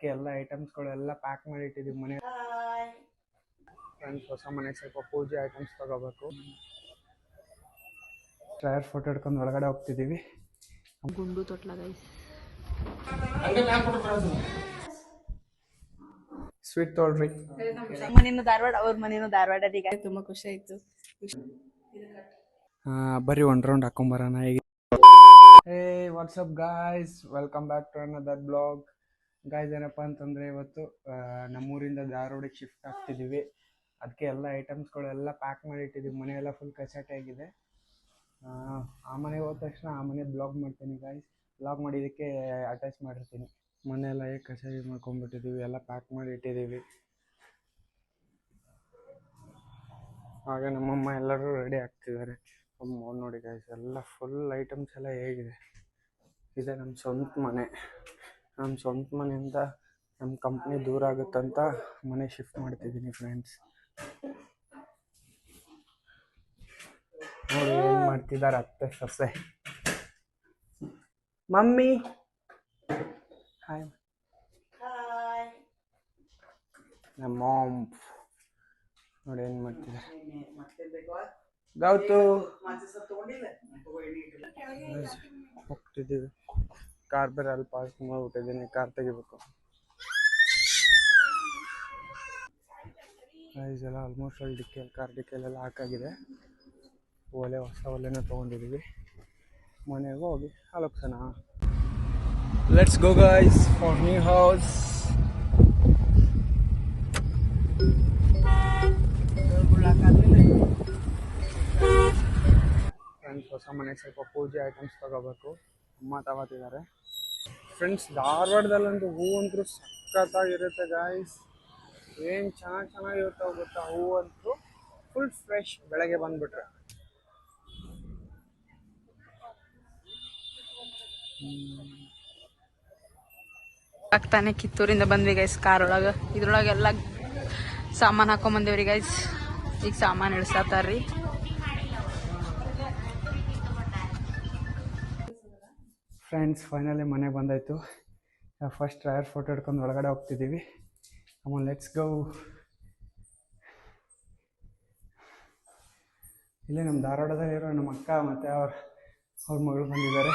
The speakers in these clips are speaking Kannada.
ಅದಕ್ಕೆ ಎಲ್ಲ ಐಟಮ್ಸ್ಗಳೆಲ್ಲ ಪ್ಯಾಕ್ ಮಾಡಿ ಇಟ್ಟಿದ್ದೀವಿ ಮನೆ. ಫ್ರೆಂಡ್ಸ್, ಹೊಸ ಮನೆಗೆ ಸ್ವಲ್ಪ ಪೂಜೆ ಐಟಮ್ಸ್ ತಗೋಬೇಕು. ಟ್ರಯರ್ ಫೋಟೋ ಹಿಡ್ಕೊಂಡು ಒಳಗಡೆ ಹೋಗ್ತಿದ್ದೀವಿ. ಗುಂಡು ತೊಟ್ಲ ಗೈಸ್. ಸ್ವೀಟ್ ತೊಗೊಳ್ರಿ. ಮನೇನು ಧಾರವಾಡ, ಅವ್ರ ಮನೇನು ಧಾರವಾಡ. ಈಗ ತುಂಬಾ ಖುಷಿ ಆಯ್ತು. ಬರ್ರಿ ಒನ್ ರೌಂಡ್ ಹಾಕೊಂಬರೋಣ. ಈಗ hey what's up guys, welcome back to another blog. Guys, ಏನಪ್ಪ ಅಂತಂದರೆ ಇವತ್ತು ನಮ್ಮೂರಿಂದ ಧಾರವಾಡಕ್ಕೆ ಶಿಫ್ಟ್ ಆಗ್ತಿದ್ದೀವಿ. ಅದಕ್ಕೆ ಎಲ್ಲ ಐಟಮ್ಸ್ಗಳೆಲ್ಲ ಪ್ಯಾಕ್ ಮಾಡಿ ಇಟ್ಟಿದ್ದೀವಿ. ಮನೆಯೆಲ್ಲ ಫುಲ್ ಕಚಾಟೆ ಆಗಿದೆ. ಆ ಮನೆಗೆ ಹೋದ ತಕ್ಷಣ ಆ ಮನೆ ಬ್ಲಾಗ್ ಮಾಡ್ತೀನಿ ಗಾಯ್ಸ್. ಬ್ಲಾಗ್ ಮಾಡಿದ್ದಕ್ಕೆ ಅಟ್ಯಾಚ್ ಮಾಡಿರ್ತೀನಿ. ಮನೆಯೆಲ್ಲ ಹೇಗೆ ಕಚಾಟಿ ಮಾಡ್ಕೊಂಡ್ಬಿಟ್ಟಿದ್ದೀವಿ, ಎಲ್ಲ ಪ್ಯಾಕ್ ಮಾಡಿ ಇಟ್ಟಿದ್ದೀವಿ. ಹಾಗೆ ನಮ್ಮಮ್ಮ ಎಲ್ಲರೂ ರೆಡಿ ಆಗ್ತಿದ್ದಾರೆ. ನೋಡಿ ಗಾಯ್ಸ್, ಎಲ್ಲ ಫುಲ್ ಐಟಮ್ಸ್ ಎಲ್ಲ ಹೇಗಿದೆ. ಇದೆ ನಮ್ಮ ಸ್ವಂತ ಮನೆ. ನಮ್ಮ ಸ್ವಂತ ಮನೆಯಿಂದ ನಮ್ಮ ಕಂಪ್ನಿ ದೂರ ಆಗುತ್ತಂತ ಮನೆ ಶಿಫ್ಟ್ ಮಾಡ್ತಿದ್ದೀನಿ ಫ್ರೆಂಡ್ಸ್. ನೋಡಿ ಏನು ಮಾಡ್ತಿದ್ದಾರೆ ಅತ್ತೆ ಸೊಸೆ. Mummy hi. ನಮ್ಮ ಮಾಮ್ ನೋಡಿ ಏನು ಮಾಡ್ತಿದ್ದಾರೆ. ಗೌತು ಹೋಗ್ತಿದ್ದೀವಿ. ಕಾರ್ ಬೇರೆ ಅಲ್ಲಿ ಪಾರ್ಕ್ ಮಾಡ್ಬಿಟ್ಟಿದ್ದೀನಿ, ಕಾರ್ ತೆಗಿಬೇಕು. ಎಲ್ಲ ಆಲ್ಮೋಸ್ಟ್ ಅಲ್ಲಿ ಕಾರ್ ಡಿಕ್ಕೇಲೆಲ್ಲ ಹಾಕಾಗಿದೆ. ಹೊಸ ಒಲೆನ ತೊಗೊಂಡಿದ್ದೀವಿ. ಮನೆಗೆ ಹೋಗಿ ಅಲೋಕ್ಸೋಣ. Let's go guys for new house. Friends, ಹೊಸ ಮನೆಗೆ ಸ್ವಲ್ಪ ಪೂಜೆ ಐಟಮ್ಸ್ ತಗೋಬೇಕು. ಅಮ್ಮ ತಗೋತಿದ್ದಾರೆ. Friends, ಧಾರವಾಡದಲ್ಲಂತೂ ಹೂವಂತೂ ಸಖತ್ತಾಗಿರುತ್ತೆ guys. ಏನು ಚೆನ್ನಾಗಿರ್ತಾವೆ ಗೊತ್ತಾ ಹೂವಂತೂ. ಫುಲ್ ಫ್ರೆಶ್ ಬೆಳಗ್ಗೆ ಬಂದುಬಿಟ್ರೆ. ತಾನೇ ಕಿತ್ತೂರಿಂದ ಬಂದ್ವಿ ಗೈಸ್ ಕಾರ್ ಒಳಗೆ. ಇದ್ರೊಳಗೆಲ್ಲ ಸಾಮಾನು ಹಾಕೊಂಬಂದೇವ್ರಿ ಗೈಸ್. ಈಗ ಸಾಮಾನು ಇಳಿಸತ್ತಾರ್ರಿ. ಫ್ರೆಂಡ್ಸ್, ಫೈನಲಿ ಮನೆಗೆ ಬಂದಾಯಿತು. ಫಸ್ಟ್ ಟ್ರಯರ್ ಫೋಟೋ ಹಿಡ್ಕೊಂಡು ಒಳಗಡೆ ಹೋಗ್ತಿದ್ದೀವಿ. Let's go. ಇಲ್ಲೇ ನಮ್ಮ ಧಾರವಾಡದಲ್ಲಿರೋ ನಮ್ಮ ಅಕ್ಕ ಮತ್ತು ಅವ್ರ ಮಗಳು ಬಂದಿದ್ದಾರೆ.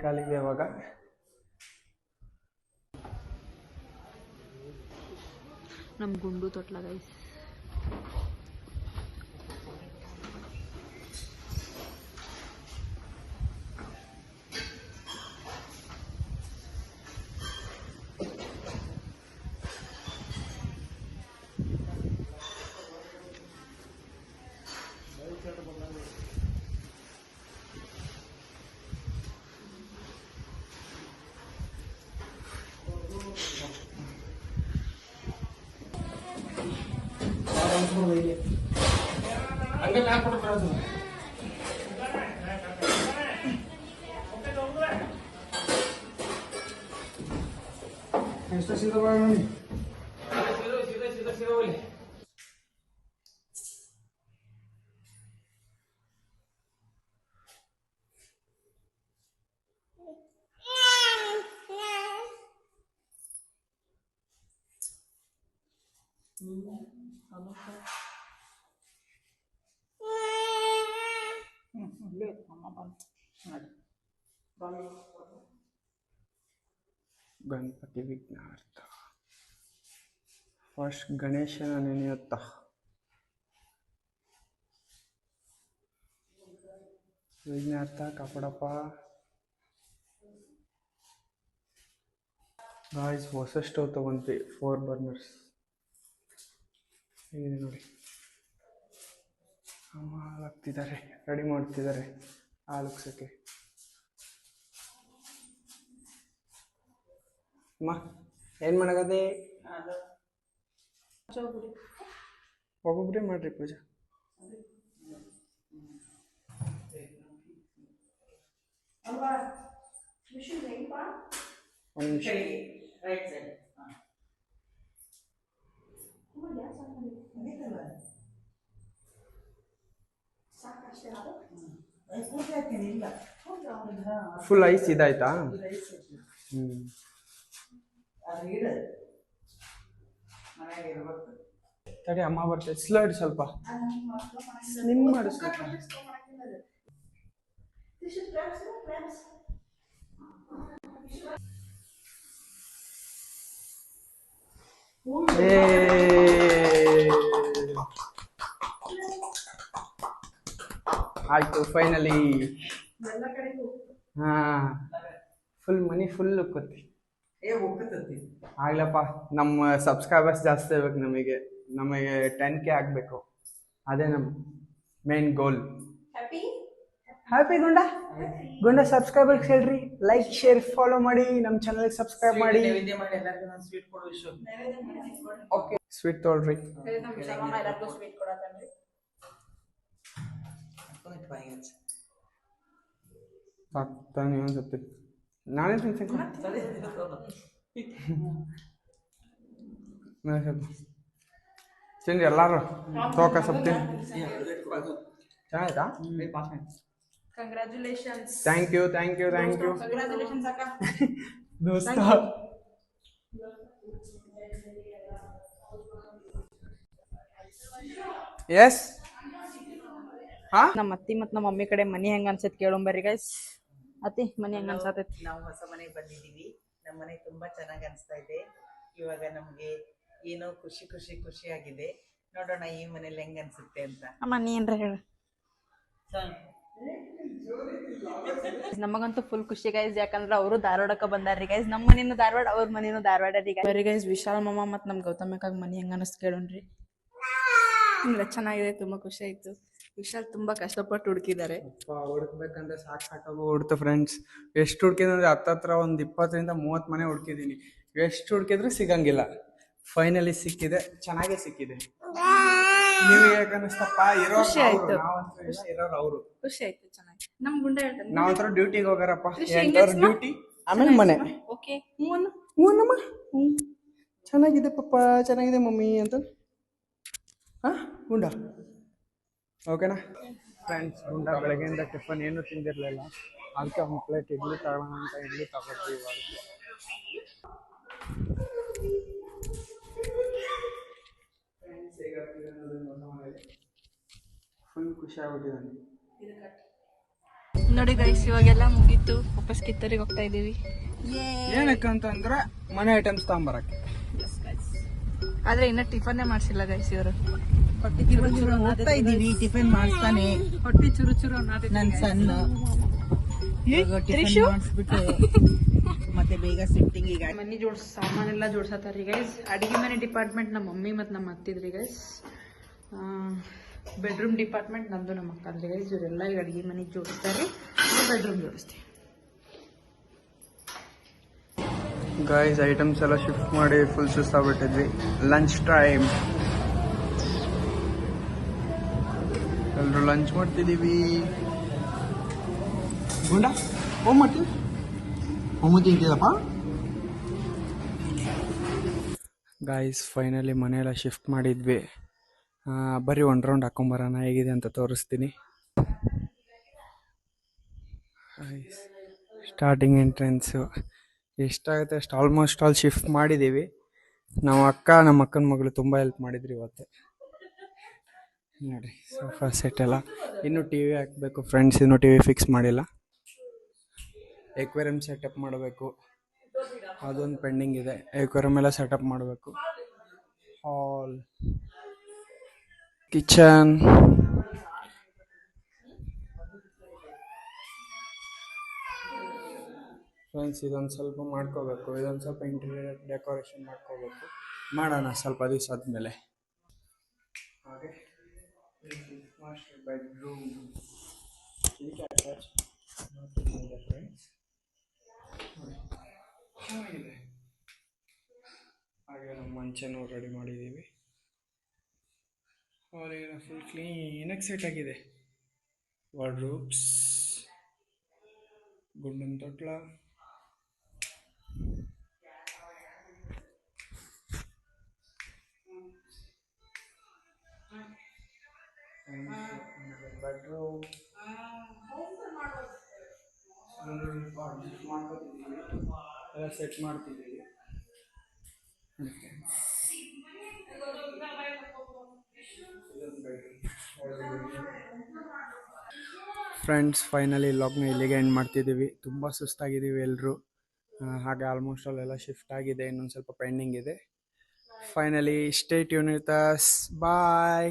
ಖಾಲಿಗೆ ಇವಾಗ. ನಮ್ಮ ಗುಂಡು ತೊಟ್ಲ ಗೈಸ್. ಗಣಪತಿ ವಿಘ್ನಾರ್ಥ. ಫಸ್ಟ್ ಗಣೇಶನ ನೆನೆಯುತ್ತಾ. ವಿಘ್ನಾರ್ಥ ಕಾಪಾಡಪ್ಪ. ಗಾಯ್ಸ್, ಹೊಸ ಸ್ಟವ್ ತೊಗೊಂಡ್ವಿ, 4 ಬರ್ನರ್ಸ್. ಹೇಗಿದೆ ನೋಡಿ. ಹಾಕ್ತಿದ್ದಾರೆ, ರೆಡಿ ಮಾಡ್ತಿದ್ದಾರೆ ಹಾಲುಕ್ಸೋಕ್ಕೆ. ಅಮ್ಮ ಏನು ಮಾಡಕತ್ತೆ? ಒಬ್ಬೊಬ್ಬರೇ ಮಾಡ್ರಿ ಪೂಜಾ. ಒಂದು ನಿಮಿಷ. ರೈಟ್ ಸೈಡ್ ಫುಲ್ ಐಸ್ ಇದಾಯ್ತಾ? ಹ್ಞೂ ತಡಿ ಅಮ್ಮ ಬರ್ತೈತೆ. ಸ್ಲೋ ಇಡು ಸ್ವಲ್ಪ. ನಿಮ್ಮ ಮಾಡು ಸ್ವಲ್ಪ. ಆಯ್ತು ಫೈನಲಿ. ಹಾ ಫುಲ್ ಮನಿ ಫುಲ್ ಉಕ್ಕತ್ತಿ. ಆಗ್ಲಪ್ಪ, ನಮ್ಮ ಸಬ್ಸ್ಕ್ರೈಬರ್ಸ್ ಜಾಸ್ತಿ ಆಗ್ಬೇಕು. ನಮಗೆ 10K ಆಗಬೇಕು. ಅದೇ ನಮ್ಮ ಮೇನ್ ಗೋಲ್. ಹ್ಯಾಪಿ ಗುಂಡ ಸಬ್ಸ್ಕ್ರೈಬರ್ಸ್ ಹೇಳ್ರಿ, ಲೈಕ್ ಶೇರ್ ಫಾಲೋ ಮಾಡಿ, ನಮ್ಮ ಚಾನಲ್ಗೆ ಸಬ್ಸ್ಕ್ರೈಬ್ ಮಾಡಿ. ಓಕೆ ಸ್ವೀಟ್ ತೊಗೊಳ್ರಿ. ಸಾಕ್ತಾನೆ ಅನ್ಸುತ್ತೆ. ನಾಳೆ ತಿನ್ಸಕ್ಕೆ ತಿನ್ರಿ ಎಲ್ಲಾರು. ತೋಕ ಸ್ವಲ್ಪ ತಿನ್ನಿ. ಚೆನ್ನಾಯ್ತಾ? ಕಂಗ್ರ್ಯಾಚುಲೇಷನ್ಸ್. ಥ್ಯಾಂಕ್ ಯು ಕಂಗ್ರ್ಯಾಚುಲೇಷನ್ಸ್ ಅಕ್ಕ. ದೋಸ್ತ. ಎಸ್. ನಮ್ಮ ಅತ್ತಿ ಮತ್ತು ನಮ್ಮ ಮಮ್ಮಿ ಕಡೆ ಮನಿ ಹೆಂಗ ಅನ್ಸತ್ ಕೇಳೋಂಬರ್ರಿ ಗೈಸ್. ಅತ್ತಿ ಮನಿ ಹೆಂಗ ಅನ್ಸತೈತಿ? ನಾವು ಹೊಸ ಮನೆಗೆ ಬಂದಿದ್ದೀವಿ. ನಮ್ಮ ಮನೆ ತುಂಬಾ ಚೆನ್ನಾಗಿ ಅನಿಸ್ತಾ ಇದೆ. ಇವಾಗ ನಮಗೆ ಏನೋ ಖುಷಿ ಆಗಿದೆ. ನೋಡೋಣ ಈ ಮನೇಲಿ ಹೆಂಗ ಅನ್ಸುತ್ತೆ ಅಂತ. ಅಮ್ಮ ನೀ ಏನ್ರ ಹೇಳು. ನಮಗಂತೂ ಫುಲ್ ಖುಷಿ ಗೈಸ್, ಯಾಕಂದ್ರೆ ಅವರು ಧಾರವಾಡಕ್ಕೆ ಬಂದಾರ್ರಿ ಗೈಸ್. ನಮ್ಮ ಮನೇನು ಧಾರವಾಡ, ಅವ್ರ ಮನೇನು ಧಾರವಾಡ ರೀ ಗೈಸ್. ವಿಶಾಲ್ ಮಾಮ ಮತ್ತು ನಮ್ಮ ಗೌತಮಕ್ಕಾಗ ಮನಿ ಹೆಂಗ ಅನಿಸ್ತು ಕೇಳೋಣ್ರಿ. ಇಲ್ಲ ಚೆನ್ನಾಗಿದೆ, ತುಂಬಾ ಖುಷಿ ಆಯ್ತು. ವಿಶಾಲ್ ತುಂಬಾ ಕಷ್ಟಪಟ್ಟು ಹುಡುಕಿದ್ದಾರೆ. ಹುಡುಕ್ಬೇಕಂದ್ರೆ ಸಾಕಾಗೋ ಹುಡ್ತು ಫ್ರೆಂಡ್ಸ್. ಎಷ್ಟು ಹುಡುಕಿದಂದ್ರೆ ಹತ್ತತ್ರ ಒಂದು 20-30 ಮನೆ ಹುಡುಕಿದ್ದೀನಿ. ಎಷ್ಟು ಹುಡುಕಿದ್ರು ಸಿಗಂಗಿಲ್ಲ. ಫೈನಲಿ ಸಿಕ್ಕಿದೆ, ಚೆನ್ನಾಗೇ ಸಿಕ್ಕಿದೆ. ನಿಮಗೆ ಯಾಕನ್ನಿಸ್ತಪ್ಪ? ಖುಷಿ ಆಯ್ತು. ಇರೋರು ಅವರು. ಖುಷಿ ಆಯ್ತು, ಚೆನ್ನಾಗಿ. ನಮ್ ಗುಂಡ ಹೇಳ್ತಾನೆ ನಾವಂತರ ಡ್ಯೂಟಿಗೆ ಹೋಗಾರಪ್ಪ. ಹೆಂಗೈತ್ಮಾ? ಡ್ಯೂಟಿ ಆಮೇಲೆ ಮನೆ. ಓಕೆ ಹ್ಞೂನಮ್ಮ. ಚೆನ್ನಾಗಿದೆ ಪಪ್ಪ, ಚೆನ್ನಾಗಿದೆ ಮಮ್ಮಿ ಅಂತ. ಹಾಂ ಗುಂಡ ಓಕೆನಾ ಫ್ರೆಂಡ್ಸ್? ಗುಂಡ ಬೆಳಗ್ಗೆಯಿಂದ ಟಿಫನ್ ಏನು ತಿಂದಿರಲಿಲ್ಲ. ಅದಕ್ಕೆ ಒಂದು ಪ್ಲೇಟ್ ಇಡ್ಲಿ ತಗೋಣ ಅಂತ ಇಡ್ಲಿ ತಗೊಂಡ್ವಿ ಇವಾಗ. ಫುಲ್ ಖುಷಿ ಆಗ್ಬಿಟ್ಟಿದ್ದಾನೆ ನೋಡಿ ಗೈಸ್. ಇವಾಗೆಲ್ಲ ಮುಗೀತು, ವಾಪಸ್ ಕಿತ್ತೂರಿಗೆ ಹೋಗ್ತಾ ಇದೀವಿ. ಏನಕ್ಕಂತಂದ್ರೆ ಮನೆ ಐಟಮ್ಸ್ ತಗೊಂಬರಕ್ಕೆ. ಆದ್ರೆ ಇನ್ನ ಟಿಫನ್ನೇ ಮಾಡ್ಸಿಲ್ಲ ಗೈಸ್ ಇವರು. ಹೋಗ್ತಾ ಇದೀವಿ, ಟಿಫಿನ್ ಮಾಡ್ತಾನೆ ಹೊಟ್ಟಿ ಚುರು ಚುರು ನನ್ ಸಣ್ಣ. ಟಿಫಿನ್ ಮಾಡಿಸ್ಬಿಟ್ಟು ಮತ್ತೆ ಬೇಗ ಶಿಫ್ಟಿಂಗ್. ಈಗ ಮನಿ ಸಾಮಾನೆಲ್ಲ ಜೋಡ್ಸತ್ತಾರ್ರಿ ಗೈಸ್. ಅಡಿಗೆ ಮನೆ ಡಿಪಾರ್ಟ್ಮೆಂಟ್ ನಮ್ಮ ಮಮ್ಮಿ ಮತ್ತು ನಮ್ಮ ಅತ್ತಿದ್ರಿ ಗೈಸ್. ಬೆಡ್ರೂಮ್ ಡಿಪಾರ್ಟ್ಮೆಂಟ್ ನಮ್ದು ನಮ್ಮ ಅಕ್ಕಂದ್ರಿ ಗೈಸ್. ಇವರೆಲ್ಲ ಈಗ ಅಡಿಗೆ ಮನೆಗೆ ಜೋಡಿಸ್ತಾರೆ, ಬೆಡ್ರೂಮ್ ಜೋಡಿಸ್ತೀವಿ. ಗೈಸ್ ಐಟಮ್ಸ್ ಎಲ್ಲ ಶಿಫ್ಟ್ ಮಾಡಿ ಫುಲ್ ಸುಸ್ತಾಗ್ಬಿಟ್ಟಿದ್ವಿ. ಲಂಚ್ ಟೈಮ್, ಎಲ್ಲರೂ ಲಂಚ್ ಮಾಡ್ತಿದ್ದೀವಿ. ಗುಂಡ ಹೋಮ್ ತಿಂತಿದಪ್ಪ. ಗಾಯ್ಸ್ ಫೈನಲಿ ಮನೆಯೆಲ್ಲ ಶಿಫ್ಟ್ ಮಾಡಿದ್ವಿ. ಬರೀ ಒಂದು ರೌಂಡ್ ಹಾಕೊಂಬರೋಣ ಹೇಗಿದೆ ಅಂತ ತೋರಿಸ್ತೀನಿ. ಸ್ಟಾರ್ಟಿಂಗ್ ಎಂಟ್ರೆನ್ಸು ಎಷ್ಟಾಗುತ್ತೆ ಅಷ್ಟು ಆಲ್ಮೋಸ್ಟ್ ಆಲ್ ಶಿಫ್ಟ್ ಮಾಡಿದ್ದೀವಿ. ನಮ್ಮ ಅಕ್ಕನ ಮಗಳು ತುಂಬ ಹೆಲ್ಪ್ ಮಾಡಿದ್ರು ಇವತ್ತು. ನೋಡಿ ಸೋಫಾ ಸೆಟ್ ಎಲ್ಲ. ಇನ್ನೂ ಟಿ ವಿ ಹಾಕಬೇಕು ಫ್ರೆಂಡ್ಸ್, ಇನ್ನೂ ಟಿ ವಿ ಫಿಕ್ಸ್ ಮಾಡಿಲ್ಲ. ಎಕ್ವೇರಿಯಮ್ ಸೆಟಪ್ ಮಾಡಬೇಕು, ಅದೊಂದು ಪೆಂಡಿಂಗ್ ಇದೆ. ಎಕ್ವೇರಿಯಮ್ ಎಲ್ಲ ಸೆಟಪ್ ಮಾಡಬೇಕು. ಹಾಲ್, ಕಿಚನ್, ಫ್ರೆಂಡ್ಸ್ ಇದೊಂದು ಸ್ವಲ್ಪ ಮಾಡ್ಕೋಬೇಕು. ಇದೊಂದು ಸ್ವಲ್ಪ ಇಂಟೀರಿಯರ್ ಡೆಕೋರೇಷನ್ ಮಾಡ್ಕೋಬೇಕು. ಮಾಡೋಣ ಸ್ವಲ್ಪ ದಿವಸ ಆದಮೇಲೆ. ಹಾಗೆ ಮಾಸ್ಟರ್ ಬೆಡ್ರೂಮ್ ಫ್ರೆಂಡ್ಸ್. ಹಾಗೆ ನಮ್ಮ ಮಂಚನೂ ರೆಡಿ ಮಾಡಿದ್ದೀವಿ. ಹಾಲಿನ ಫುಲ್ ಕ್ಲೀನಾಗಿ ಸೆಟ್ ಆಗಿದೆ. ವಾರ್ಡ್ರೋಬ್ಸ್, ಗುಂಡನ್ ತೊಟ್ಲ, ಬೆಡ್ರೂಮ್ ಅಡ್ಜಸ್ಟ್ ಮಾಡ್ಕೊತಿದ್ದೀವಿ, ಎಲ್ಲ ಸೆಟ್ ಮಾಡ್ತಿದ್ದೀವಿ. ಫ್ರೆಂಡ್ಸ್, ಫೈನಲಿ ಲಾಗ್ನ ಇಲ್ಲಿಗೆ ಎಂಡ್ ಮಾಡ್ತಿದ್ದೀವಿ. ತುಂಬ ಸುಸ್ತಾಗಿದ್ದೀವಿ ಎಲ್ಲರೂ. ಹಾಗೆ ಆಲ್ಮೋಸ್ಟ್ ಅಲ್ಲೆಲ್ಲ ಶಿಫ್ಟ್ ಆಗಿದೆ, ಇನ್ನೊಂದು ಸ್ವಲ್ಪ ಪೆಂಡಿಂಗ್ ಇದೆ. Finally stay tune with us. Bye.